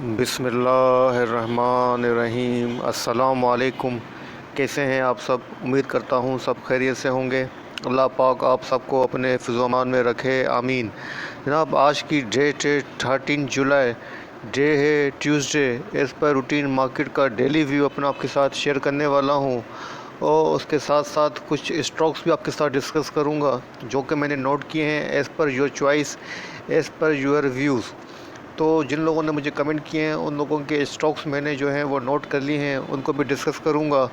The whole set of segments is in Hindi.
बिस्मिल्लाहिर्रहमानिर्रहीम। अस्सलाम वालेकुम। कैसे हैं आप सब? उम्मीद करता हूँ सब खैरियत से होंगे। अल्लाह पाक आप सबको अपने हिफ़्ज़-ओ-अमान में रखे, आमीन। जनाब, आज की डेट है 13 जुलाई, डे है ट्यूसडे। इस पर रूटीन मार्केट का डेली व्यू अपना आपके साथ शेयर करने वाला हूँ और उसके साथ साथ कुछ स्टॉक्स भी आपके साथ डिस्कस करूँगा जो कि मैंने नोट किए हैं as per your choice, as per your views. तो जिन लोगों ने मुझे कमेंट किए हैं उन लोगों के स्टॉक्स मैंने जो हैं वो नोट कर लिए हैं, उनको भी डिस्कस करूंगा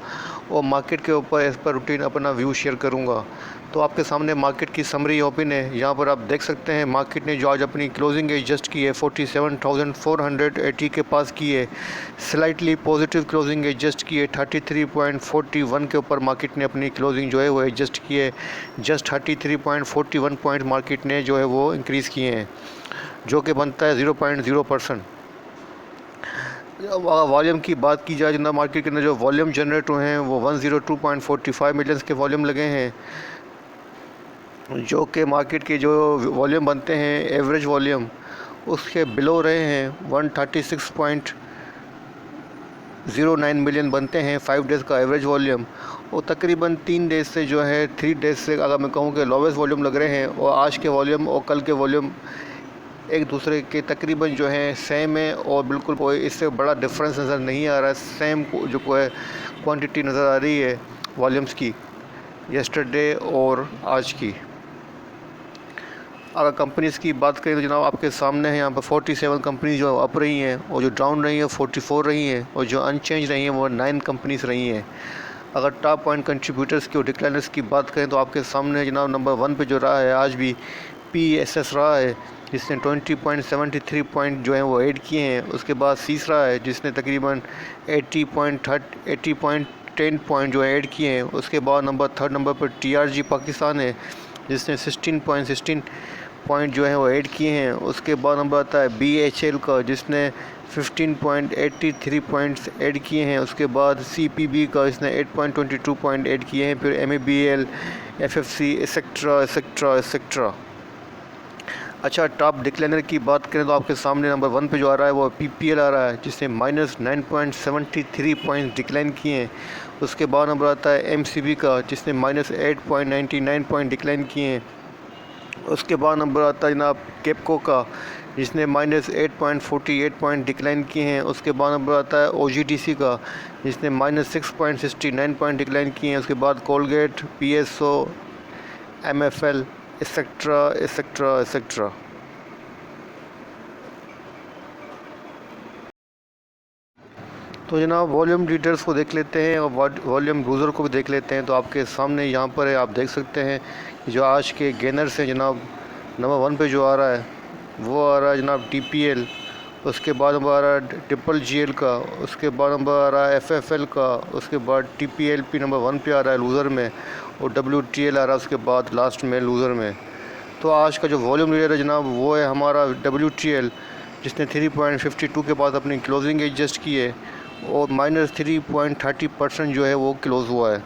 और मार्केट के ऊपर इस पर रूटीन अपना व्यू शेयर करूंगा। तो आपके सामने मार्केट की समरी ओपन है। यहाँ पर आप देख सकते हैं मार्केट ने जो आज अपनी क्लोजिंग एडजस्ट की है 47,480 के पास की है। स्लाइटली पॉजिटिव क्लोजिंग एडजस्ट की है 33.41 के ऊपर मार्केट ने अपनी क्लोजिंग जो है वो एडजस्ट की है। जस्ट 33.41 पॉइंट मार्केट ने जो है वो इंक्रीज़ किए हैं, जो कि बनता है 0.0%। वॉल्यूम की बात की जाए जनाब, मार्केट के अंदर जो वॉल्यूम जनरेट हुए हैं वो 102.45 मिलियंस के वॉल्यूम लगे हैं, जो कि मार्केट के जो वॉल्यूम बनते हैं एवरेज वॉल्यूम उसके बिलो रहे हैं। 136.09 मिलियन बनते हैं 5 डेज़ का एवरेज वॉल्यूम, और तकरीबन 3 डेज़ से जो है 3 डेज़ से अगर मैं कहूँ कि लोवेस्ट वॉल्यूम लग रहे हैं। और आज के वॉल्यूम और कल के वॉल्यूम एक दूसरे के तकरीबन जो है सेम है और बिल्कुल कोई इससे बड़ा डिफरेंस नज़र नहीं आ रहा है। सेम जो कोई क्वांटिटी नज़र आ रही है वॉल्यूम्स की यस्टरडे और आज की। अगर कंपनीज़ की बात करें तो जनाब आपके सामने है यहाँ पर 47 कंपनीज जो अप रही हैं और जो डाउन रही हैं 44 रही हैं और जो अनचेंज रही हैं वो 9 कंपनीज रही हैं। अगर टॉप पॉइंट कंट्रीब्यूटर्स की और डिक्लाइनर्स की बात करें तो आपके सामने जनाब नंबर 1 पे जो रहा है आज भी PSS रहा है, जिसने 20.73 पॉइंट जो है वो ऐड किए हैं। उसके बाद तीसरा है जिसने तकरीबन 80.10 पॉइंट जो है ऐड किए हैं। उसके बाद थर्ड नंबर पर TRG पाकिस्तान है जिसने 16.16 पॉइंट जो है वो ऐड किए हैं। उसके बाद नंबर आता है BHL का जिसने 15.83 पॉइंट्स ऐड किए हैं। उसके बाद CPB का इसने 8.22 पॉइंट ऐड किए हैं। फिर MABL, FFC etcetera etcetera etcetera. अच्छा, टॉप डिक्लाइनर की बात करें तो आपके सामने नंबर 1 पे जो आ रहा है वो PPL आ रहा है जिसने -9.73 पॉइंट डिक्लाइन किए हैं। उसके बाद नंबर आता है MCB का जिसने -8.99 पॉइंट डिक्लाइन किए हैं। उसके बाद नंबर आता है जनाब केपको का जिसने -8.48 पॉइंट डिक्लाइन किए हैं। उसके बाद नंबर आता है OGDC का जिसने -6.69 पॉइंट डिक्लाइन किए हैं। उसके बाद Colgate, PSO, MFL etcetera etcetera etcetera. तो जनाब वॉल्यूम लीडर्स को देख लेते हैं और वॉल्यूम लूज़र को भी देख लेते हैं। तो आपके सामने यहाँ पर है, आप देख सकते हैं जो आज के गेनर्स हैं जनाब। नंबर 1 पे जो आ रहा है वो आ रहा है जनाब TPL। उसके बाद नंबर आ रहा है GGL का। उसके बाद नंबर आ रहा है FFL का। उसके बाद TPLP नंबर 1 पे आ रहा है लूज़र में, और WTL आ रहा है उसके बाद लास्ट में लूज़र में। तो आज का जो वॉल्यूम लीडर है जनाब वो है हमारा WTL जिसने 3.52 के बाद अपनी क्लोजिंग एडजस्ट की है और -3.30% जो है वो क्लोज़ हुआ है।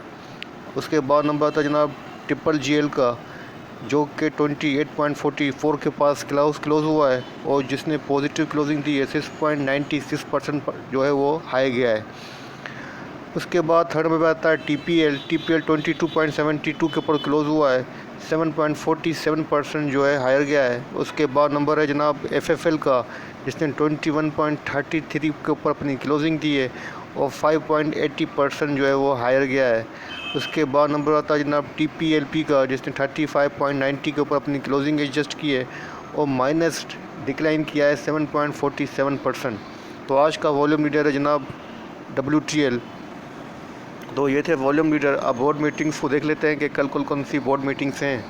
उसके बाद नंबर आता है जनाब GGL का जो कि 28.44 के पास क्लोज़ हुआ है और जिसने पॉजिटिव क्लोजिंग दी है 6.96% जो है वो हाई गया है। उसके बाद थर्ड में आता है TPL 22.72 के ऊपर क्लोज़ हुआ है, 7.47% जो है हायर गया है। उसके बाद नंबर है जनाब FFL का जिसने 21.33 के ऊपर अपनी क्लोजिंग दी है और 5.80% जो है वो हायर गया है। उसके बाद नंबर आता है जनाब TPLP का जिसने 35.90 के ऊपर अपनी क्लोजिंग एडजस्ट की है और माइनस डिक्लाइन किया है 7.47%। तो आज का वॉल्यूम लीडर है जनाब WTL। तो ये थे वॉल्यूम लीडर। अब बोर्ड मीटिंग्स को देख लेते हैं कि कल कौन सी बोर्ड मीटिंग्स हैं।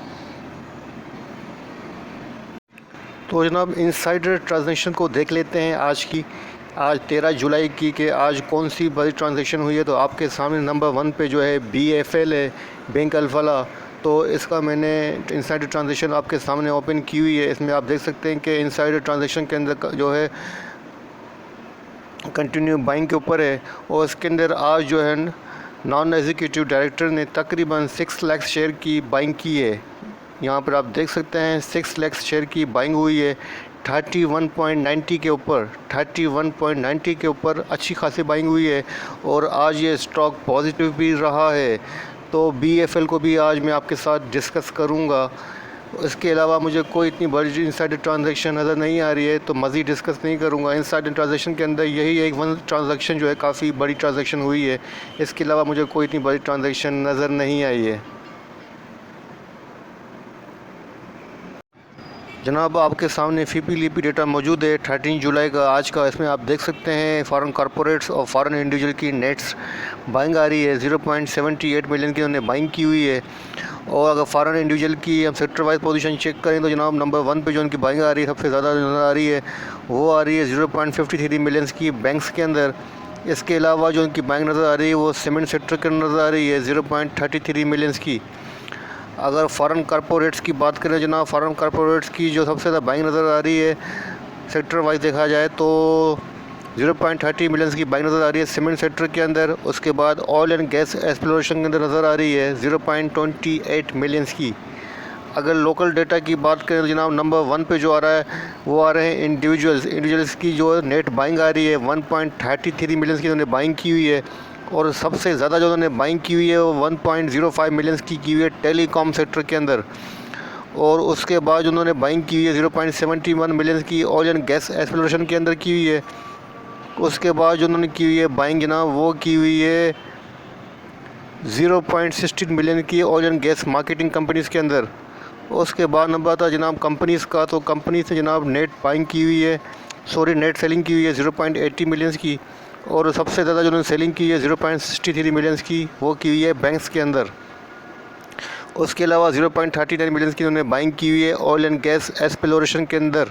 तो जनाब इनसाइडर ट्रांजैक्शन को देख लेते हैं आज 13 जुलाई की कि आज कौन सी बड़ी ट्रांजैक्शन हुई है। तो आपके सामने नंबर 1 पे जो है BFL है, बैंक अल्फला। तो इसका मैंने इनसाइडर ट्रांजैक्शन आपके सामने ओपन की हुई है। इसमें आप देख सकते हैं कि इनसाइडर ट्रांजैक्शन के अंदर जो है कंटिन्यू बाइंग के ऊपर है और इसके अंदर आज जो है नॉन एग्जीक्यूटिव डायरेक्टर ने तकरीबन 6 लाख शेयर की बाइंग की है। यहाँ पर आप देख सकते हैं 6 लाख शेयर की बाइंग हुई है 31.90 के ऊपर 31.90 के ऊपर अच्छी खासी बाइंग हुई है और आज ये स्टॉक पॉजिटिव भी रहा है। तो BFL को भी आज मैं आपके साथ डिस्कस करूँगा। इसके अलावा मुझे कोई इतनी बड़ी इनसाइडर ट्रांजैक्शन नज़र नहीं आ रही है, तो मज़ीद डिस्कस नहीं करूँगा। इनसाइडर ट्रांजैक्शन के अंदर यही एक वन ट्रांजैक्शन जो है काफ़ी बड़ी ट्रांजैक्शन हुई है। इसके अलावा मुझे कोई इतनी बड़ी ट्रांजैक्शन नज़र नहीं आई है। जनाब, आपके सामने FIPLIPI डेटा मौजूद है 13 जुलाई का आज का। इसमें आप देख सकते हैं फॉरेन कॉरपोरेट्स और फॉरेन इंडिविजुअल की नेट्स बाइंग आ रही है। 0.78 मिलियन की उन्होंने बाइंग की हुई है। और अगर फॉरेन इंडिविजुअल की हम सेक्टर वाइज पोजीशन चेक करें तो जनाब नंबर 1 पे जो उनकी बाइंग आ रही है सबसे ज़्यादा नज़र आ रही है, वो आ रही है 0.53 मिलियंस की बैंक्स के अंदर। इसके अलावा जो उनकी बाइंग नज़र आ रही है वो सीमेंट सेक्टर के अंदर नज़र आ रही है 0.33 मिलियंस की। अगर फॉरेन कॉरपोरेट्स की बात करें जनाब, फॉरेन कॉरपोरेट्स की जो सबसे ज़्यादा बाइंग नज़र आ रही है सेक्टर वाइज देखा जाए तो 0.30 मिलियंस की बाइंग नज़र आ रही है सीमेंट सेक्टर के अंदर। उसके बाद ऑयल एंड गैस एक्सप्लोरेशन के अंदर नज़र आ रही है 0.28 मिलियंस की। अगर लोकल डेटा की बात करें तो जनाब नंबर 1 पे जो आ रहा है वो आ रहे हैं इंडिविजुअल्स की जो नेट बाइंग आ रही है 1.33 मिलियंस की उन्होंने बाइंग की हुई है। और सबसे ज़्यादा जो उन्होंने बाइंग की हुई है वो 1.05 मिलियंस की हुई है टेलीकॉम सेक्टर के अंदर। और उसके बाद उन्होंने बाइंग की हुई है 0.71 मिलियंस की ऑयल एंड गैस एक्सप्लोरेशन के अंदर की हुई है। उसके बाद जो उन्होंने की हुई है बाइंग जनाब वो की हुई है 0.16 मिलियन की oil and gas marketing companies के अंदर। उसके बाद नंबर आता है जनाब कंपनीज़ का, तो कंपनी से जनाब नेट बाइंग की हुई है नेट सेलिंग की हुई है 0.80 मिलियंस की। और सबसे ज़्यादा जो उन्होंने सेलिंग की है 0.63 मिलियंस की वो की हुई है बैंक्स के अंदर। उसके अलावा 0.39 मिलियंस की उन्होंने बाइंग की हुई है ऑयल एंड गैस एक्सप्लोरेशन के अंदर।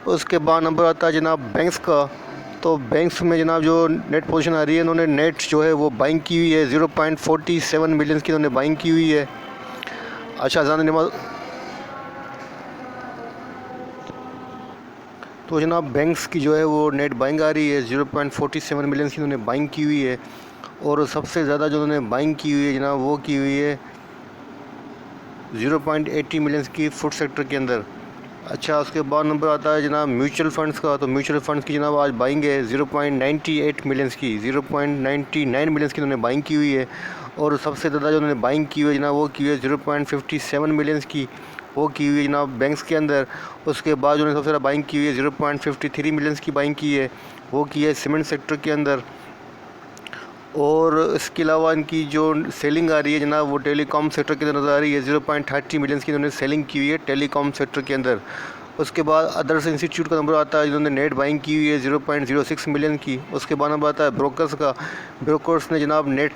उसके बाद नंबर आता है जनाब बैंक्स का, तो बैंक्स में जनाब जो नेट पोजीशन आ रही है उन्होंने नेट जो है वो बाइंग की हुई है 0.47 मिलियंस की उन्होंने बाइंग की हुई है। अच्छा नमाज, तो जनाब बैंक्स की जो है वो नेट बाइंग आ रही है 0.47 मिलियंस की उन्होंने बाइंग की हुई है। और सबसे ज़्यादा जो उन्होंने बाइंग की हुई है जनाब वो की हुई है 0.80 मिलियंस की फूड सेक्टर के अंदर। अच्छा, उसके बाद नंबर आता है जनाब म्यूचुअल फंड्स का, तो म्यूचुअल फंड्स की जनाब आज बाइंग है 0.98 मिलियंस की 0.99 मिलियंस की उन्होंने बाइंग की हुई है। और सबसे ज़्यादा जो उन्होंने बाइंग की हुई है जनाब वो की हुई है 0.57 मिलियंस की वो की हुई है जनाब बैंक्स के अंदर। उसके बाद उन्होंने सबसे ज़्यादा बाइंग की हुई है 0.53 मिलियंस की बाइंग की है, वो की है सीमेंट सेक्टर के अंदर। और इसके अलावा इनकी जो सेलिंग आ रही है जनाब वो टेलीकॉम सेक्टर के अंदर नज़र आ रही है 0.30 मिलियंस की उन्होंने सेलिंग की हुई है टेलीकॉम सेक्टर के अंदर। उसके बाद अदर्स इंस्टीट्यूट का नंबर आता है जिन्होंने नेट बाइंग की हुई है 0.06 मिलियन की। उसके बाद नंबर आता है ब्रोकर्स का, ब्रोकर्स ने जनाब नेट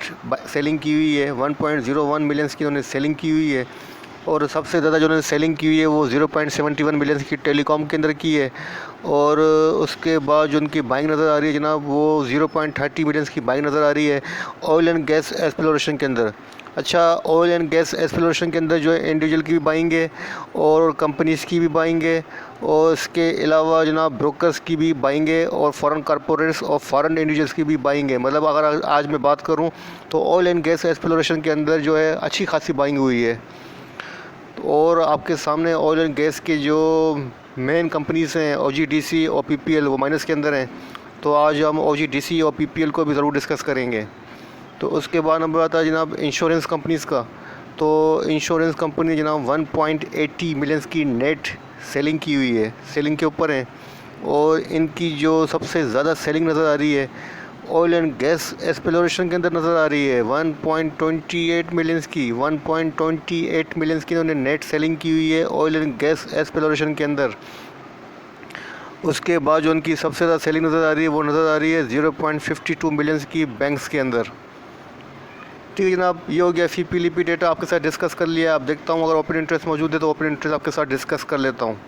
सेलिंग की हुई है 1.01 मिलियंस की उन्होंने सेलिंग की हुई है। और सबसे ज़्यादा जो उन्होंने सेलिंग की हुई है वो 0.71 मिलियंस की टेलीकॉम के अंदर की है। और उसके बाद जो उनकी बाइंग नज़र आ रही है जनाब वो 0.30 मिलियंस की बाइंग नज़र आ रही है ऑयल एंड गैस एक्सप्लोरेशन के अंदर। अच्छा, ऑयल एंड गैस एक्सप्लोरेशन के अंदर जो है इंडिविजुअल की भी बाइंग है और कंपनीज़ की भी बाइंग है। और इसके अलावा जनाब ब्रोकर्स की भी बाइंग है और फॉरेन कॉरपोरेट्स और फॉरेन इंडिविजुअल्स की भी बाइंग है। मतलब अगर आज मैं बात करूं तो ऑयल एंड गैस एक्सप्लोरेशन के अंदर जो है अच्छी खासी बाइंग हुई है। और आपके सामने ऑयल एंड गैस के जो मेन कंपनीज़ हैं OGDC और PPL वो माइनस के अंदर हैं, तो आज हम OGDC और PPL को भी ज़रूर डिस्कस करेंगे। तो उसके बाद नंबर आता है जनाब इंश्योरेंस कंपनीज़ का, तो इंश्योरेंस कंपनी जनाब 1.80 मिलियंस की नेट सेलिंग की हुई है, सेलिंग के ऊपर हैं। और इनकी जो सबसे ज़्यादा सेलिंग नज़र आ रही है ऑयल एंड गैस एक्सप्लोरेशन के अंदर नज़र आ रही है 1.28 मिलियंस की 1.28 मिलियंस की उन्होंने नेट सेलिंग की हुई है ऑयल एंड गैस एक्सप्लोरेशन के अंदर। उसके बाद जो उनकी सबसे ज़्यादा सेलिंग नज़र आ रही है वो नज़र आ रही है 0.52 मिलियंस की बैंक्स के अंदर। ठीक है जनाब, ये हो गया FIPLIPI डेटा आपके साथ डिस्कस कर लिया। अब देखता हूँ अगर ओपन इंटरेस्ट मौजूद है तो ओपन इंटरेस्ट आपके साथ डिस्कस कर लेता हूँ।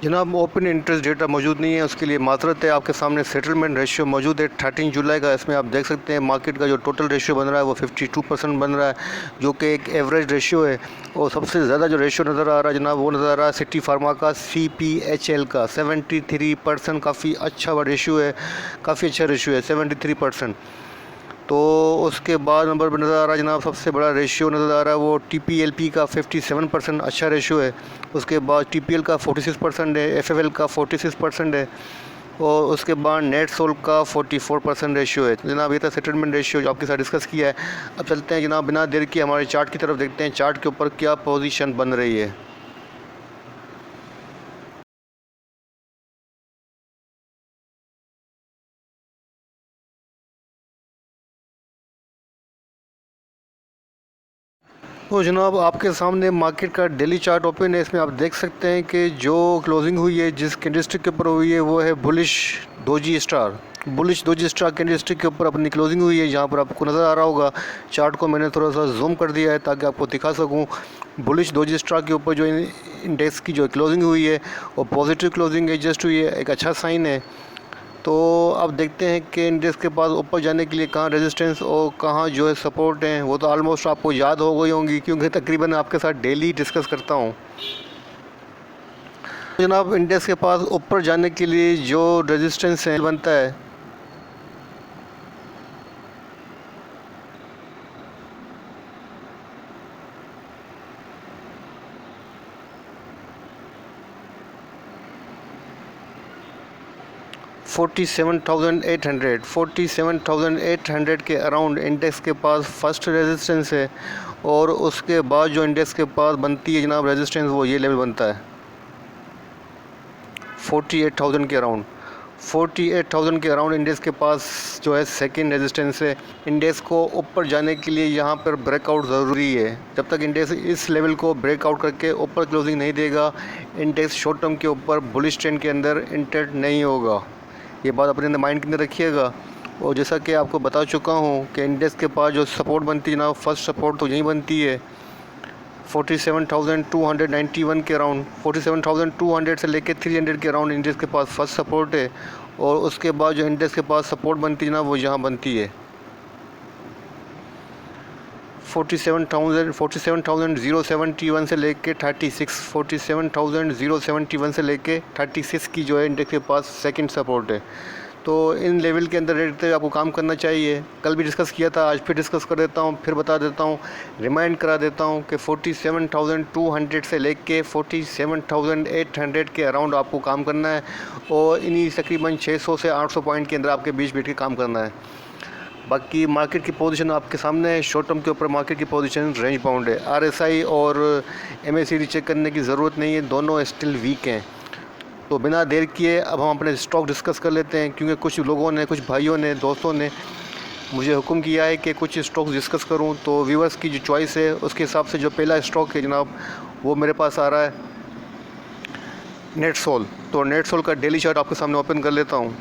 जनाब ओपन इंटरेस्ट डेटा मौजूद नहीं है, उसके लिए माजरत है। आपके सामने सेटलमेंट रेशियो मौजूद है 13 जुलाई का। इसमें आप देख सकते हैं मार्केट का जो टोटल रेशियो बन रहा है वो 52% बन रहा है, जो कि एक एवरेज रेशियो है। और सबसे ज़्यादा जो रेशियो नज़र आ रहा है जनाब वो नज़र आ रहा है सिटी फार्मा का, CPHL का 73%। काफ़ी अच्छा रेशियो है, काफ़ी अच्छा रेशियो है 73%। तो उसके बाद नंबर पर नज़र आ रहा है जनाब सबसे बड़ा रेशियो नज़र आ रहा है वो TPLP का 57% अच्छा रेशियो है। उसके बाद TPL का 46% है, FFL का 46% है और उसके बाद नेट सोल का 44% रेशियो है। जनाब ये था सेटलमेंट रेशियो जो आपके साथ डिस्कस किया है। अब चलते हैं जनाब बिना देर के हमारे चार्ट की तरफ, देखते हैं चार्ट के ऊपर क्या पोजीशन बन रही है। तो जनाब आपके सामने मार्केट का डेली चार्ट ओपन है। इसमें आप देख सकते हैं कि जो क्लोजिंग हुई है जिस कैंडलस्टिक के ऊपर हुई है वो है बुलिश डोजी स्टार कैंडलस्टिक के ऊपर अपनी क्लोजिंग हुई है। यहाँ पर आपको नज़र आ रहा होगा, चार्ट को मैंने थोड़ा सा जूम कर दिया है ताकि आपको दिखा सकूँ। बुलिश डोजी स्टार के ऊपर जो इंडेक्स की जो क्लोजिंग हुई है वो पॉजिटिव क्लोजिंग एडजस्ट हुई है, एक अच्छा साइन है। तो अब देखते हैं कि इंडेक्स के पास ऊपर जाने के लिए कहाँ रेजिस्टेंस और कहाँ जो है सपोर्ट हैं। वो तो ऑलमोस्ट आपको याद हो गई होंगी क्योंकि तकरीबन आपके साथ डेली डिस्कस करता हूँ। तो जनाब इंडेक्स के पास ऊपर जाने के लिए जो रेजिस्टेंस है बनता है 47,800 के अराउंड इंडेक्स के पास फर्स्ट रेजिस्टेंस है। और उसके बाद जो इंडेक्स के पास बनती है जनाब रेजिस्टेंस वो ये लेवल बनता है 48,000 के अराउंड। 48,000 के अराउंड इंडेक्स के पास जो है सेकंड रेजिस्टेंस है। इंडेक्स को ऊपर जाने के लिए यहाँ पर ब्रेकआउट ज़रूरी है। जब तक इंडेक्स इस लेवल को ब्रेकआउट करके ऊपर क्लोजिंग नहीं देगा, इंडेक्स शॉर्ट टर्म के ऊपर बुलिश ट्रेंड के अंदर इंटर नहीं होगा। ये बात अपने माइंड के अंदर रखिएगा। और जैसा कि आपको बता चुका हूँ कि इंडेक्स के पास जो सपोर्ट बनती है ना, फर्स्ट सपोर्ट तो यहीं बनती है 47,291 के अराउंड। 47,200 से लेके 300 के अराउंड इंडेक्स के पास फर्स्ट सपोर्ट है। और उसके बाद जो इंडेक्स के पास सपोर्ट बनती है ना वो यहाँ बनती है 47,071 से लेके 36। 47,071 से लेके 36 की जो है इंडेक्स के पास सेकंड सपोर्ट है। तो इन लेवल के अंदर रहते आपको काम करना चाहिए। कल भी डिस्कस किया था, आज फिर डिस्कस कर देता हूँ, फिर बता देता हूँ, रिमाइंड करा देता हूँ कि 47,200 से लेके 47,800 के अराउंड आपको काम करना है। और इन्हीं तकरीबन 600 से 800 पॉइंट के अंदर आपके बीच बैठ के काम करना है। बाकी मार्केट की पोजीशन आपके सामने है। शॉर्ट टर्म के ऊपर मार्केट की पोजीशन रेंज बाउंड है। RSI और MACD चेक करने की ज़रूरत नहीं है, दोनों स्टिल वीक हैं। तो बिना देर किए अब हम अपने स्टॉक डिस्कस कर लेते हैं क्योंकि कुछ लोगों ने, कुछ भाइयों ने, दोस्तों ने मुझे हुक्म किया है कि कुछ स्टॉक्स डिस्कस करूं। तो व्यूअर्स की जो चॉइस है उसके हिसाब से जो पहला स्टॉक है जनाब वो मेरे पास आ रहा है नेटसोल। तो नेटसोल का डेली चार्ट आपके सामने ओपन कर लेता हूँ।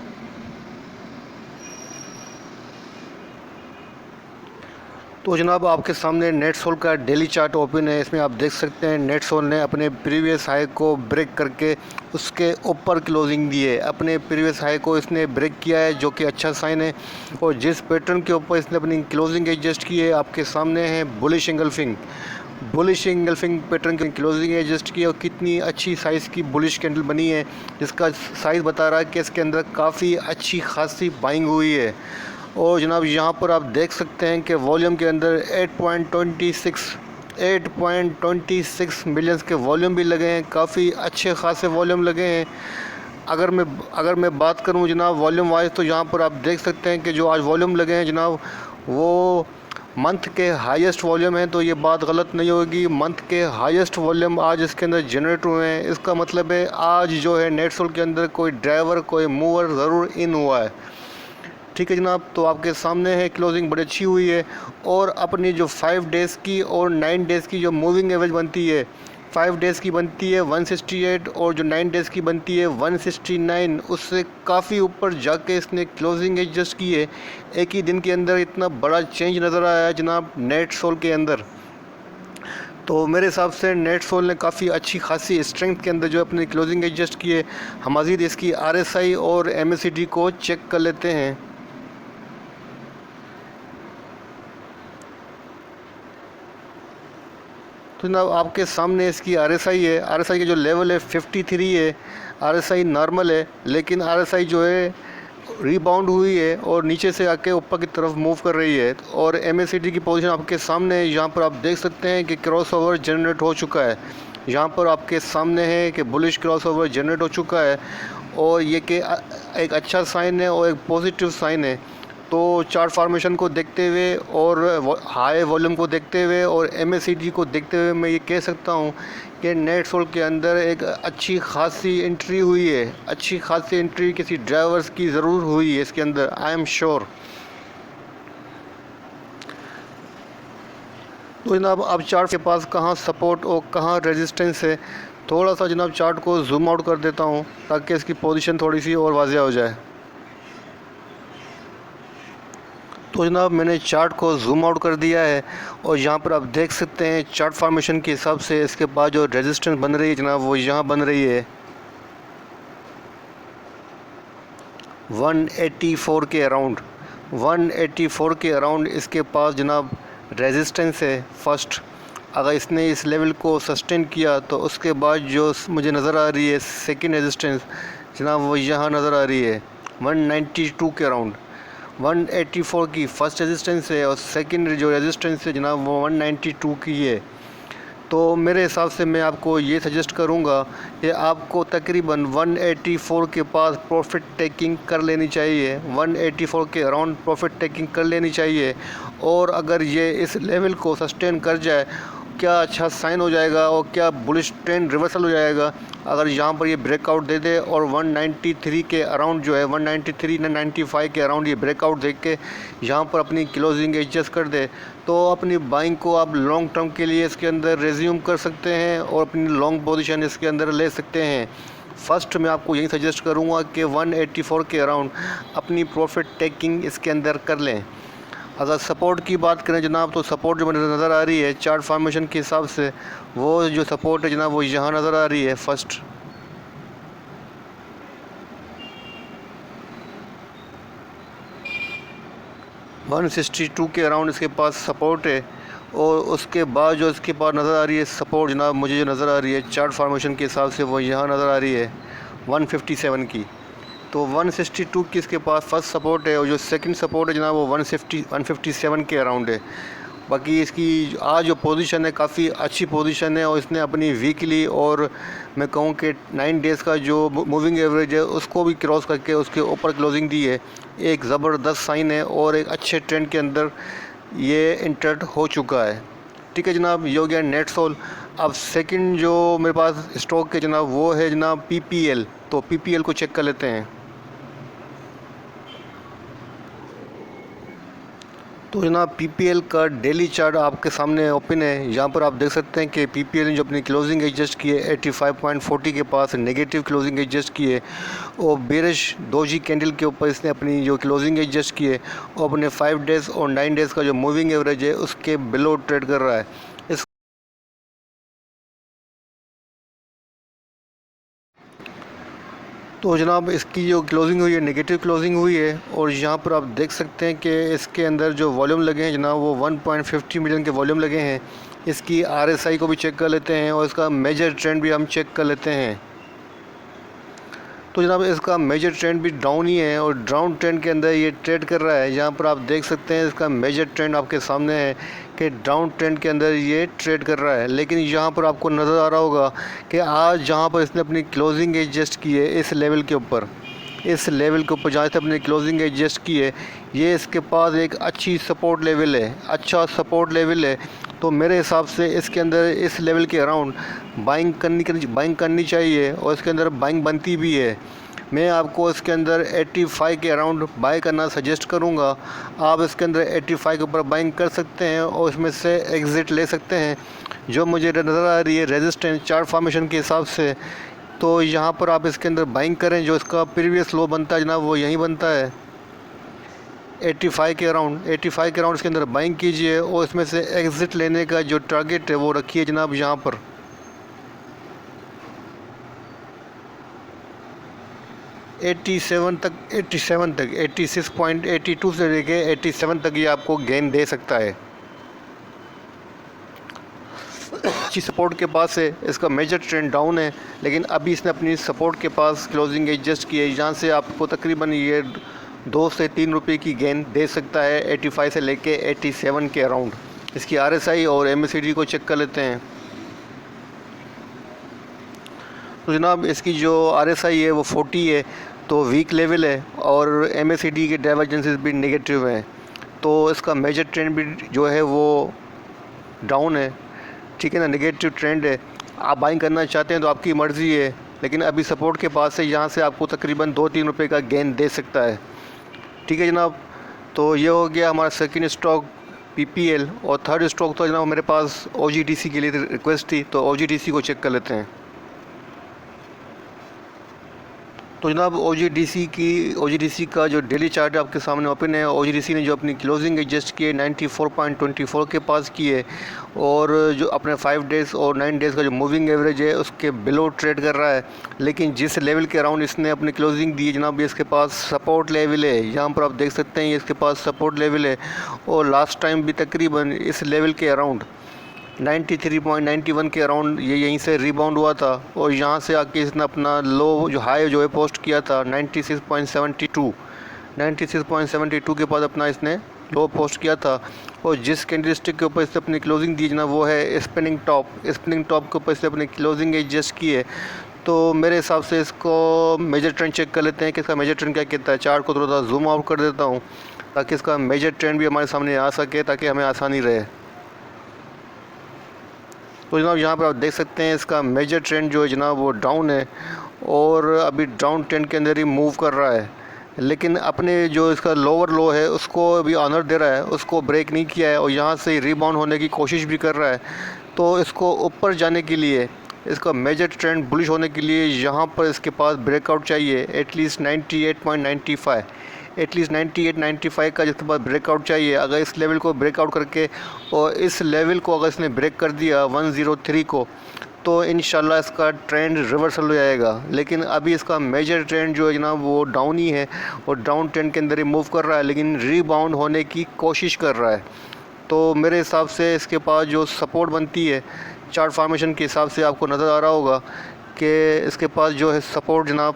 तो जनाब आपके सामने नेटसोल का डेली चार्ट ओपन है। इसमें आप देख सकते हैं नेटसोल ने अपने प्रीवियस हाई को ब्रेक करके उसके ऊपर क्लोजिंग दी है। अपने प्रीवियस हाई को इसने ब्रेक किया है जो कि अच्छा साइन है। और जिस पैटर्न के ऊपर इसने अपनी क्लोजिंग एडजस्ट की है आपके सामने है बुलिश इंगल्फिंग पैटर्न की क्लोजिंग एडजस्ट की है। और कितनी अच्छी साइज़ की बुलिश कैंडल बनी है जिसका साइज़ बता रहा है कि इसके अंदर काफ़ी अच्छी खासी बाइंग हुई है। और जनाब यहाँ पर आप देख सकते हैं कि वॉल्यूम के अंदर 8.26 मिलियंस के वॉल्यूम भी लगे हैं, काफ़ी अच्छे खासे वॉल्यूम लगे हैं। अगर मैं बात करूँ जनाब वॉल्यूम वाइज तो यहाँ पर आप देख सकते हैं कि जो आज वॉल्यूम लगे हैं जनाब वो मंथ के हाईएस्ट वॉल्यूम है। तो ये बात गलत नहीं होगी, मंथ के हाईएस्ट वॉल्यूम आज इसके अंदर जनरेट हुए हैं। इसका मतलब है आज जो है नेटसोल के अंदर कोई ड्राइवर, कोई मूवर ज़रूर इन हुआ है। ठीक है जनाब, तो आपके सामने है क्लोजिंग बड़ी अच्छी हुई है। और अपनी जो 5 डेज़ की और 9 डेज़ की जो मूविंग एवरेज बनती है, 5 डेज़ की बनती है 168 और जो 9 डेज़ की बनती है 169, उससे काफ़ी ऊपर जाके इसने क्लोजिंग एडजस्ट की है। एक ही दिन के अंदर इतना बड़ा चेंज नज़र आया है जनाब नेटसोल के अंदर। तो मेरे हिसाब से नेटसोल ने काफ़ी अच्छी खासी स्ट्रेंथ के अंदर जो अपनी क्लोजिंग एडजस्ट की है। हम मज़ीद इसकी RSI और MACD को चेक कर लेते हैं। तो जनाब आपके सामने इसकी RSI है। RSI का जो लेवल है 53 है। RSI नॉर्मल है, लेकिन RSI जो है रीबाउंड हुई है और नीचे से आके ऊपर की तरफ मूव कर रही है। और MACD की पोजीशन आपके सामने है, यहाँ पर आप देख सकते हैं कि क्रॉसओवर जनरेट हो चुका है। यहाँ पर आपके सामने है कि बुलिश क्रॉसओवर जनरेट हो चुका है और ये कि एक अच्छा साइन है और एक पॉजिटिव साइन है। तो चार्ट फॉर्मेशन को देखते हुए और हाई वॉल्यूम को देखते हुए और MACD को देखते हुए मैं ये कह सकता हूँ कि नेट सोल के अंदर एक अच्छी खासी एंट्री हुई है। अच्छी खासी एंट्री किसी ड्राइवर्स की ज़रूर हुई है इसके अंदर, आई एम श्योर। तो जनाब अब चार्ट के पास कहाँ सपोर्ट और कहाँ रेजिस्टेंस है, थोड़ा सा जनाब चार्ट को जूम आउट कर देता हूँ ताकि इसकी पोजीशन थोड़ी सी और वाज़िया हो जाए। तो जनाब मैंने चार्ट को जूम आउट कर दिया है और यहाँ पर आप देख सकते हैं चार्ट फॉर्मेशन के हिसाब से इसके बाद जो रेजिस्टेंस बन रही है जनाब वो यहाँ बन रही है 184 के अराउंड। 184 के अराउंड इसके पास जनाब रेजिस्टेंस है फर्स्ट। अगर इसने इस लेवल को सस्टेन किया तो उसके बाद जो मुझे नज़र आ रही है सेकंड रेजिस्टेंस जनाब वो यहाँ नज़र आ रही है 192 के अराउंड। 184 की फ़र्स्ट रेजिस्टेंस है और सेकंड जो रेजिस्टेंस है जनाब वो 192 की है। तो मेरे हिसाब से मैं आपको ये सजेस्ट करूँगा कि आपको तकरीबन 184 के पास प्रॉफिट टेकिंग कर लेनी चाहिए। 184 के अराउंड प्रॉफिट टेकिंग कर लेनी चाहिए और अगर ये इस लेवल को सस्टेन कर जाए क्या अच्छा साइन हो जाएगा और क्या बुलिश ट्रेंड रिवर्सल हो जाएगा अगर यहाँ पर ये ब्रेकआउट दे दे और 193 के अराउंड जो है 193 या 95 के अराउंड ये ब्रेकआउट देख के यहाँ पर अपनी क्लोजिंग एडजस्ट कर दे तो अपनी बाइंग को आप लॉन्ग टर्म के लिए इसके अंदर रेज्यूम कर सकते हैं और अपनी लॉन्ग पोजीशन इसके अंदर ले सकते हैं। फर्स्ट मैं आपको यही सजेस्ट करूँगा कि 184 के अराउंड अपनी प्रॉफिट टेकिंग इसके अंदर कर लें। अगर सपोर्ट की बात करें जनाब तो सपोर्ट जो मुझे नज़र आ रही है चार्ट फॉर्मेशन के हिसाब से वो जो सपोर्ट है जनाब वो यहाँ नज़र आ रही है फर्स्ट। वन 162 के अराउंड इसके पास सपोर्ट है और उसके बाद जो इसके पास नज़र आ रही है सपोर्ट जनाब मुझे जो नज़र आ रही है चार्ट फॉर्मेशन के हिसाब से वो यहाँ नज़र आ रही है 157 की। तो 162 की इसके पास फर्स्ट सपोर्ट है और जो सेकंड सपोर्ट है जनाब वो 157 के अराउंड है। बाकी इसकी आज जो पोजीशन है काफ़ी अच्छी पोजीशन है और इसने अपनी वीकली और मैं कहूँ कि 9 डेज़ का जो मूविंग एवरेज है उसको भी क्रॉस करके उसके ऊपर क्लोजिंग दी है। एक ज़बरदस्त साइन है और एक अच्छे ट्रेंड के अंदर ये इंटर्ड हो चुका है। ठीक है जनाब, ये हो गया नेट सोल। अब सेकंड जो मेरे पास स्टॉक है जनाब वो है जनाब PPL। तो PPL को चेक कर लेते हैं। तो जनाब PPL का डेली चार्ट आपके सामने ओपन है। यहाँ पर आप देख सकते हैं कि PPL ने जो अपनी क्लोजिंग एडजस्ट की है 85.40 के पास नेगेटिव क्लोजिंग एडजस्ट की है और बेरिश डोजी कैंडल के ऊपर इसने अपनी जो क्लोजिंग एडजस्ट की है और अपने 5 डेज़ और 9 डेज़ का जो मूविंग एवरेज है उसके बिलो ट्रेड कर रहा है। तो जनाब इसकी जो क्लोजिंग हुई है नेगेटिव क्लोजिंग हुई है और यहाँ पर आप देख सकते हैं कि इसके अंदर जो वॉल्यूम लगे हैं जनाब वो 1.50 मिलियन के वॉल्यूम लगे हैं। इसकी RSI को भी चेक कर लेते हैं और इसका मेजर ट्रेंड भी हम चेक कर लेते हैं। तो जनाब इसका मेजर ट्रेंड भी डाउन ही है और डाउन ट्रेंड के अंदर ये ट्रेड कर रहा है। यहाँ पर आप देख सकते हैं इसका मेजर ट्रेंड आपके सामने है कि डाउन ट्रेंड के अंदर ये ट्रेड कर रहा है। लेकिन यहाँ पर आपको नज़र आ रहा होगा कि आज जहाँ पर इसने अपनी क्लोजिंग एडजस्ट की है इस लेवल के ऊपर जहाँ से अपनी क्लोजिंग एडजस्ट की है ये इसके पास एक अच्छी सपोर्ट लेवल है, अच्छा सपोर्ट लेवल है। तो मेरे हिसाब से इसके अंदर इस लेवल के अराउंड बाइंग करनी चाहिए और इसके अंदर बाइंग बनती भी है। मैं आपको इसके अंदर 85 के अराउंड बाई करना सजेस्ट करूंगा। आप इसके अंदर 85 के ऊपर बाइंग कर सकते हैं और इसमें से एग्ज़िट ले सकते हैं। जो मुझे नज़र आ रही है रेजिस्टेंस चार्ट फॉर्मेशन के हिसाब से तो यहाँ पर आप इसके अंदर बाइंग करें। जो इसका प्रीवियस लो बनता है जनाब वो यहीं बनता है 85 के अराउंड इसके अंदर बाइंग कीजिए और इसमें से एग्ज़िट लेने का जो टारगेट है वो रखिए जनाब यहाँ पर 87 तक 86.82 से लेके 87 तक ये आपको गेन दे सकता है। अच्छी सपोर्ट के पास है, इसका मेजर ट्रेंड डाउन है लेकिन अभी इसने अपनी सपोर्ट के पास क्लोजिंग एडजस्ट की है। यहाँ से आपको तकरीबन ये 2 से 3 रुपये की गेन दे सकता है 85 से लेके 87 के अराउंड। इसकी RSI और MACD को चेक कर लेते हैं। तो जनाब इसकी जो RSI है वो 40 है, तो वीक लेवल है, और MACD के डाइवर्जेंसेस भी नेगेटिव हैं, तो इसका मेजर ट्रेंड भी जो है वो डाउन है। ठीक है ना, नेगेटिव ट्रेंड है। आप बाइंग करना चाहते हैं तो आपकी मर्ज़ी है, लेकिन अभी सपोर्ट के पास है, यहाँ से आपको तकरीबन 2-3 रुपये का गेन दे सकता है। ठीक है जनाब, तो ये हो गया हमारा सेकंड स्टॉक PPL, और थर्ड स्टॉक तो जनाब मेरे पास OGDC के लिए रिक्वेस्ट थी, तो OGDC को चेक कर लेते हैं। तो जनाब OGDC का जो डेली चार्ट आपके सामने ओपन है। OGDC ने जो अपनी क्लोजिंग एडजस्ट की है 94.24 के पास की है, और जो अपने 5 डेज़ और 9 डेज़ का जो मूविंग एवरेज है उसके बिलो ट्रेड कर रहा है। लेकिन जिस लेवल के अराउंड इसने अपनी क्लोजिंग दी है जनाब, ये इसके पास सपोर्ट लेवल है। यहाँ पर आप देख सकते हैं ये इसके पास सपोर्ट लेवल है, और लास्ट टाइम भी तकरीबन इस लेवल के अराउंड 93.91 के अराउंड ये यहीं से रिबाउंड हुआ था, और यहाँ से आके इसने अपना लो जो हाई जो है पोस्ट किया था 96.72 के बाद अपना इसने लो पोस्ट किया था। और जिस कैंडलस्टिक के ऊपर इसने अपनी क्लोजिंग दी ना, वो है स्पिनिंग टॉप के ऊपर इसने अपनी क्लोजिंग एडजस्ट की है। तो मेरे हिसाब से इसको मेजर ट्रेंड चेक कर लेते हैं कि इसका मेजर ट्रेंड क्या कहता है। चार्ट को थोड़ा सा जूम आउट कर देता हूँ ताकि इसका मेजर ट्रेंड भी हमारे सामने आ सके, ताकि हमें आसानी रहे। तो जनाब यहाँ पर आप देख सकते हैं इसका मेजर ट्रेंड जो है जनाब वो डाउन है, और अभी डाउन ट्रेंड के अंदर ही मूव कर रहा है, लेकिन अपने जो इसका लोअर लो है उसको अभी ऑनर दे रहा है, उसको ब्रेक नहीं किया है, और यहाँ से रिबाउंड होने की कोशिश भी कर रहा है। तो इसको ऊपर जाने के लिए, इसका मेजर ट्रेंड बुलिश होने के लिए यहाँ पर इसके पास ब्रेकआउट चाहिए एटलीस्ट 98.95 का जिसके पास ब्रेकआउट चाहिए। अगर इस लेवल को ब्रेकआउट करके, और इस लेवल को अगर इसने ब्रेक कर दिया 103 को, तो इंशाल्लाह इसका ट्रेंड रिवर्सल हो जाएगा। लेकिन अभी इसका मेजर ट्रेंड जो है जनाब वो डाउन ही है, और डाउन ट्रेंड के अंदर ही मूव कर रहा है, लेकिन रीबाउंड होने की कोशिश कर रहा है। तो मेरे हिसाब से इसके पास जो सपोर्ट बनती है चार्ट फॉर्मेशन के हिसाब से आपको नज़र आ रहा होगा कि इसके पास जो है सपोर्ट जनाब,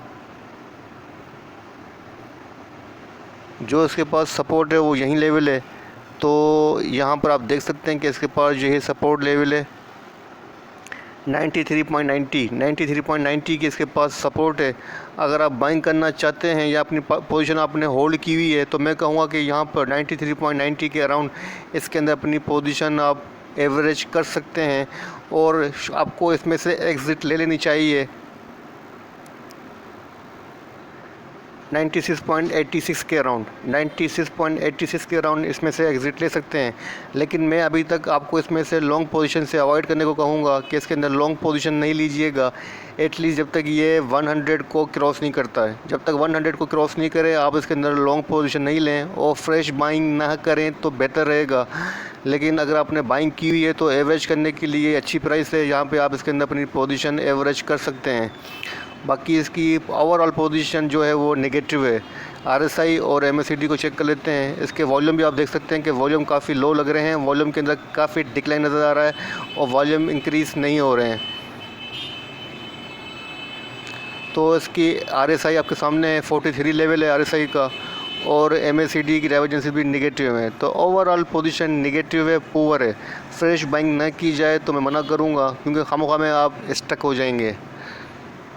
जो इसके पास सपोर्ट है वो यही लेवल है। तो यहाँ पर आप देख सकते हैं कि इसके पास जो है सपोर्ट लेवल है 93.90 की इसके पास सपोर्ट है। अगर आप बाइंग करना चाहते हैं या अपनी पोजीशन आपने होल्ड की हुई है, तो मैं कहूँगा कि यहाँ पर 93.90 के अराउंड इसके अंदर अपनी पोजीशन आप एवरेज कर सकते हैं, और आपको इसमें से एग्ज़िट ले लेनी चाहिए 96.86 के अराउंड। 96.86 के अराउंड इसमें से एग्ज़िट ले सकते हैं। लेकिन मैं अभी तक आपको इसमें से लॉन्ग पोजीशन से अवॉइड करने को कहूँगा कि इसके अंदर लॉन्ग पोजीशन नहीं लीजिएगा, एटलीस्ट जब तक ये 100 को क्रॉस नहीं करता है। जब तक 100 को क्रॉस नहीं करे आप इसके अंदर लॉन्ग पोजीशन नहीं लें, और फ्रेश बाइंग ना करें तो बेहतर रहेगा। लेकिन अगर आपने बाइंग की हुई है तो एवरेज करने के लिए अच्छी प्राइस है, यहाँ पर आप इसके अंदर अपनी पोजीशन एवरेज कर सकते हैं। बाकी इसकी ओवरऑल पोजीशन जो है वो नेगेटिव है। RSI और MACD को चेक कर लेते हैं। इसके वॉल्यूम भी आप देख सकते हैं कि वॉल्यूम काफ़ी लो लग रहे हैं, वॉल्यूम के अंदर काफ़ी डिक्लाइन नज़र आ रहा है, और वॉल्यूम इंक्रीज़ नहीं हो रहे हैं। तो इसकी RSI आपके सामने है, 43 लेवल है RSI का, और MACD की डाइवर्जेंस भी नेगेटिव है। तो ओवरऑल पोजीशन नेगेटिव है, पुअर है। फ्रेश बाइंग ना की जाए तो मैं मना करूँगा, क्योंकि खामोखा में आप स्टक हो जाएंगे।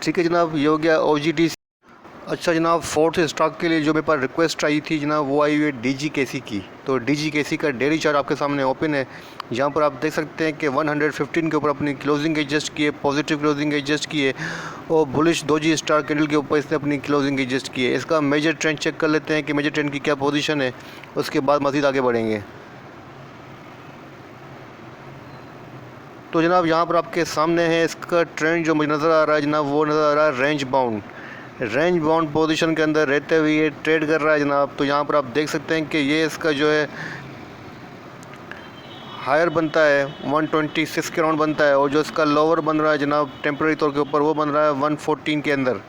ठीक है जनाब, ये हो गया OGDC। अच्छा जनाब, फोर्थ स्टॉक के लिए जो मेरे पास रिक्वेस्ट आई थी जनाब, वो आई हुई है DGKC की। तो DGKC का डेली चार्ट आपके सामने ओपन है। जहाँ पर आप देख सकते हैं कि 115 के ऊपर अपनी क्लोजिंग एडजस्ट की है, पॉजिटिव क्लोजिंग एडजस्ट की है, और बुलिश दोजी स्टार कैंडल के ऊपर इसने अपनी क्लोजिंग एडजस्ट की है। इसका मेजर ट्रेंड चेक कर लेते हैं कि मेजर ट्रेंड की क्या पोजीशन है, उसके बाद मज़ीद आगे बढ़ेंगे। तो जनाब यहाँ पर आपके सामने है इसका ट्रेंड जो मुझे नज़र आ रहा है जनाब, वो नज़र आ रहा है रेंज बाउंड पोजीशन के अंदर रहते हुए ये ट्रेड कर रहा है जनाब। तो यहाँ पर आप देख सकते हैं कि ये इसका जो है हायर बनता है 126 के राउंड बनता है, और जो इसका लोअर बन रहा है जनाब टेम्प्रेरी तौर के ऊपर, वो बन रहा है 114 के अंदर,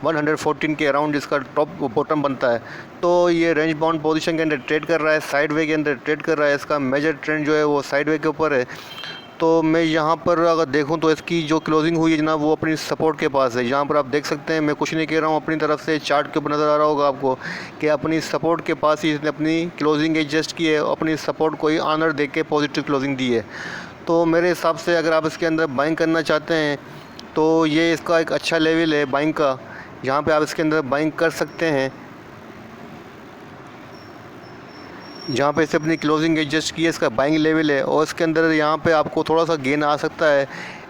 114 के अराउंड इसका टॉप बॉटम बनता है। तो ये रेंज बाउंड पोजीशन के अंदर ट्रेड कर रहा है, साइड वे के अंदर ट्रेड कर रहा है। इसका मेजर ट्रेंड जो है वो साइड वे के ऊपर है। तो मैं यहाँ पर अगर देखूँ तो इसकी जो क्लोजिंग हुई है जनाब वो अपनी सपोर्ट के पास है। यहाँ पर आप देख सकते हैं, मैं कुछ नहीं कह रहा हूँ, अपनी तरफ से चार्ट के ऊपर नज़र आ रहा होगा आपको कि अपनी सपोर्ट के पास ही इसने अपनी क्लोजिंग एडजस्ट की है, अपनी सपोर्ट को ही ऑनर दे के पॉजिटिव क्लोजिंग दी है। तो मेरे हिसाब से अगर आप इसके अंदर बाइंग करना चाहते हैं तो ये इसका एक अच्छा लेवल है बाइंग का, यहाँ पे आप इसके अंदर बाइंग कर सकते हैं। जहाँ पे इसे अपनी क्लोजिंग एडजस्ट की है, इसका बाइंग लेवल है और इसके अंदर यहाँ पे आपको थोड़ा सा गेन आ सकता है,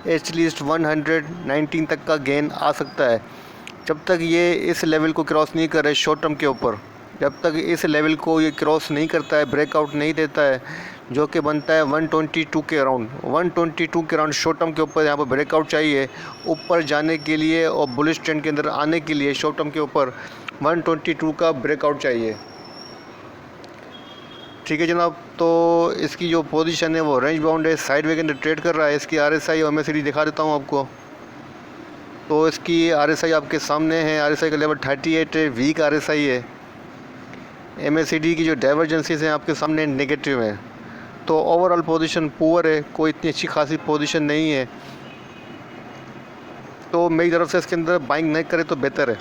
एटलीस्ट 119 तक का गेन आ सकता है। जब तक ये इस लेवल को क्रॉस नहीं करे शॉर्ट टर्म के ऊपर, जब तक इस लेवल को ये क्रॉस नहीं करता है, ब्रेकआउट नहीं देता है, जो कि बनता है 122 के अराउंड, 122 के अराउंड शॉर्ट टर्म के ऊपर यहाँ पर ब्रेकआउट चाहिए ऊपर जाने के लिए और बुलिश ट्रेंड के अंदर आने के लिए। शॉर्ट टर्म के ऊपर 122 का ब्रेकआउट चाहिए। ठीक है जनाब, तो इसकी जो पोजीशन है वो रेंज बाउंड है, साइड वे के अंदर ट्रेड कर रहा है। इसकी RSI और MACD दिखा देता हूँ आपको। तो इसकी RSI आपके सामने है, RSI का लेवल 38 है, वीक RSI है। MACD की जो डाइवर्जेंसीज हैं आपके सामने नेगेटिव है। तो ओवरऑल पोजीशन पुअर है, कोई इतनी अच्छी खासी पोजीशन नहीं है। तो मेरी तरफ से इसके अंदर बाइंग नहीं करे तो बेहतर है।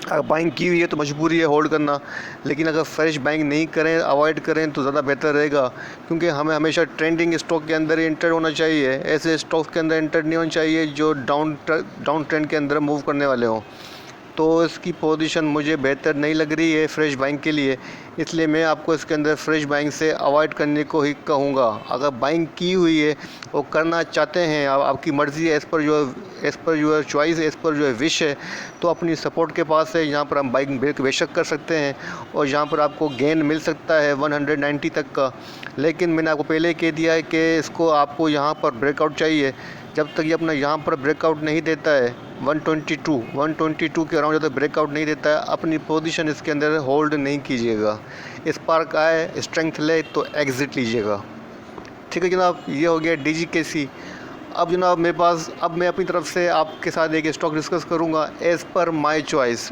अगर बाइंग की हुई है तो मजबूरी है होल्ड करना, लेकिन अगर फ्रेश बाइंग नहीं करें, अवॉइड करें तो ज़्यादा बेहतर रहेगा, क्योंकि हमें हमेशा ट्रेंडिंग स्टॉक के अंदर एंटर होना चाहिए। ऐसे स्टॉक के अंदर एंटर नहीं होना चाहिए जो डाउन ट्रेंड के अंदर मूव करने वाले हों। तो इसकी पोजीशन मुझे बेहतर नहीं लग रही है फ्रेश बाइंग के लिए, इसलिए मैं आपको इसके अंदर फ्रेश बाइंग से अवॉइड करने को ही कहूँगा। अगर बाइंग की हुई है वो करना चाहते हैं, आपकी मर्ज़ी है, as per your choice, as per जो विश है, तो अपनी सपोर्ट के पास है, यहाँ पर हम बाइंग बेशक कर सकते हैं और यहाँ पर आपको गेन मिल सकता है 190 तक का। लेकिन मैंने आपको पहले कह दिया है कि इसको आपको यहाँ पर ब्रेकआउट चाहिए। जब तक ये अपना यहाँ पर ब्रेकआउट नहीं देता है 122 के अराउंड जब तक ब्रेकआउट नहीं देता है, अपनी पोजीशन इसके अंदर होल्ड नहीं कीजिएगा। स्पार्क आए, स्ट्रेंथ ले तो एग्ज़िट लीजिएगा। ठीक है जनाब, ये हो गया DGKC। अब जनाब मेरे पास, अब मैं अपनी तरफ से आपके साथ एक स्टॉक डिस्कस करूंगा एज़ पर माय चॉइस।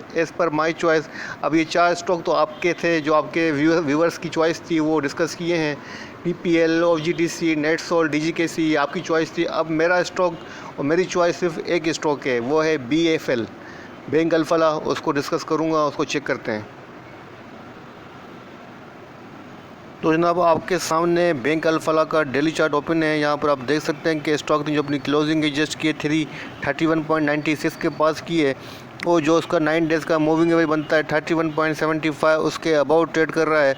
अब ये 4 स्टॉक तो आपके थे, जो आपके व्यूअर्स की चॉइस थी, वो डिस्कस किए हैं। PPL, OGDC, नेटसोल, DGKC आपकी चॉइस थी। अब मेरा स्टॉक और मेरी चॉइस सिर्फ एक स्टॉक है, वो है BFL, बैंक अल्फला। उसको डिस्कस करूँगा, उसको चेक करते हैं। तो जनाब आपके सामने बैंक अल्फला का डेली चार्ट ओपन है। यहाँ पर आप देख सकते हैं कि स्टॉक ने जो अपनी क्लोजिंग एडजस्ट की है 331.96 के पास की है, और जो उसका 9 डेज़ का मूविंग एवरेज बनता है 31.75, उसके अबाउट ट्रेड कर रहा है।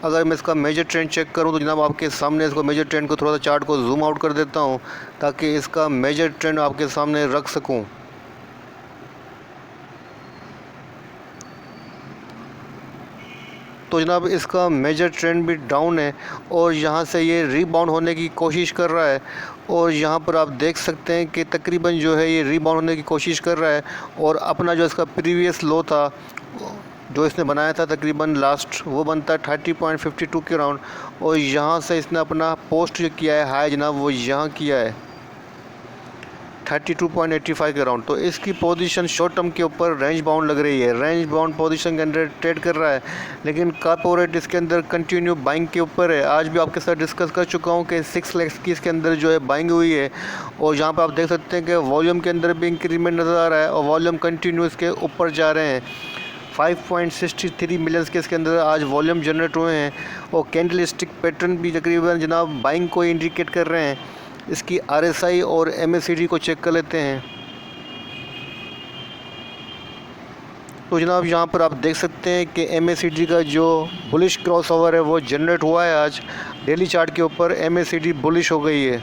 अगर मैं इसका मेजर ट्रेंड चेक करूँ तो जनाब आपके सामने इसको मेजर ट्रेंड को थोड़ा सा चार्ट को जूम आउट कर देता हूँ ताकि इसका मेजर ट्रेंड आपके सामने रख सकूँ। तो जनाब इसका मेजर ट्रेंड भी डाउन है और यहाँ से ये रीबाउंड होने की कोशिश कर रहा है, और यहाँ पर आप देख सकते हैं कि तकरीबन जो है ये रीबाउंड होने की कोशिश कर रहा है, और अपना जो इसका प्रीवियस लो था जो इसने बनाया था तकरीबन लास्ट, वो बनता है 30.52 के राउंड, और यहाँ से इसने अपना पोस्ट जो किया है हाई जनाब वो यहाँ किया है 32.85 के राउंड। तो इसकी पोजीशन शॉर्ट टर्म के ऊपर रेंज बाउंड लग रही है, रेंज बाउंड पोजीशन के अंदर ट्रेड कर रहा है, लेकिन कॉर्पोरेट इसके अंदर कंटिन्यू बाइंग के ऊपर है। आज भी आपके साथ डिस्कस कर चुका हूँ कि 6 लाख की इसके अंदर जो है बाइंग हुई है, और यहाँ पर आप देख सकते हैं कि वॉल्यूम के अंदर भी इंक्रीमेंट नज़र आ रहा है और वॉल्यूम कंटिन्यू इसके ऊपर जा रहे हैं। 5.63 मिलियंस के इसके अंदर आज वॉल्यूम जनरेट हुए हैं, और कैंडल स्टिक पैटर्न भी तकरीबन जनाब बाइंग को इंडिकेट कर रहे हैं। इसकी RSI और MACD को चेक कर लेते हैं। तो जनाब यहाँ पर आप देख सकते हैं कि MACD का जो बुलिश क्रॉसओवर है वो जनरेट हुआ है आज डेली चार्ट के ऊपर। MACD बुलिश हो गई है।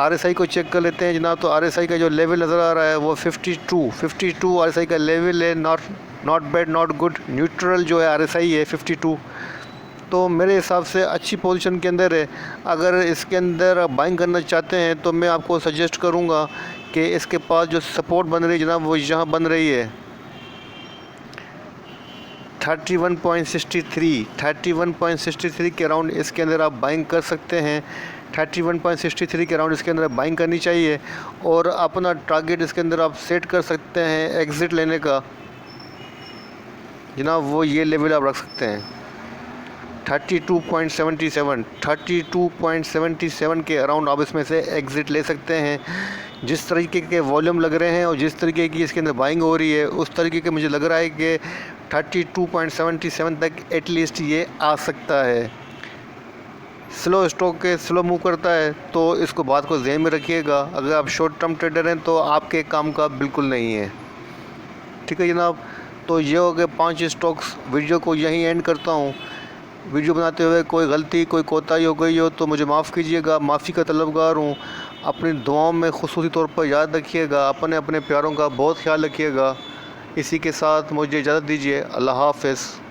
RSI को चेक कर लेते हैं जनाब। तो RSI का जो लेवल नज़र आ रहा है वो 52 RSI का लेवल है। Not bad, not good, neutral जो है RSI है 52। तो मेरे हिसाब से अच्छी पोजीशन के अंदर है। अगर इसके अंदर बाइंग करना चाहते हैं तो मैं आपको सजेस्ट करूंगा कि इसके पास जो सपोर्ट बन रही है जनाब वो यहाँ बन रही है 31.63 के राउंड इसके अंदर आप बाइंग कर सकते हैं। 31.63 के राउंड इसके अंदर बाइंग करनी चाहिए, और अपना टारगेट इसके अंदर आप सेट कर सकते हैं एग्ज़िट लेने का जनाब, वो ये लेवल आप रख सकते हैं। 32.77 के अराउंड आप इसमें से एग्ज़िट ले सकते हैं। जिस तरीके के वॉल्यूम लग रहे हैं और जिस तरीके की इसके अंदर बाइंग हो रही है उस तरीके के मुझे लग रहा है कि 32.77 तक एटलीस्ट ये आ सकता है। स्लो स्टॉक के स्लो मूव करता है तो इसको बात को ध्यान में रखिएगा। अगर आप शॉर्ट टर्म ट्रेडर हैं तो आपके काम का बिल्कुल नहीं है। ठीक है जनाब, तो ये हो गए 5 स्टॉक्स। वीडियो को यहीं एंड करता हूँ। वीडियो बनाते हुए कोई गलती कोई कोताही हो गई हो तो मुझे माफ़ कीजिएगा, माफ़ी का तलबगार हूँ। अपनी दुआओं में खुसूसी तौर पर याद रखिएगा, अपने प्यारों का बहुत ख्याल रखिएगा। इसी के साथ मुझे इजाज़त दीजिए। अल्लाह हाफ़िज़।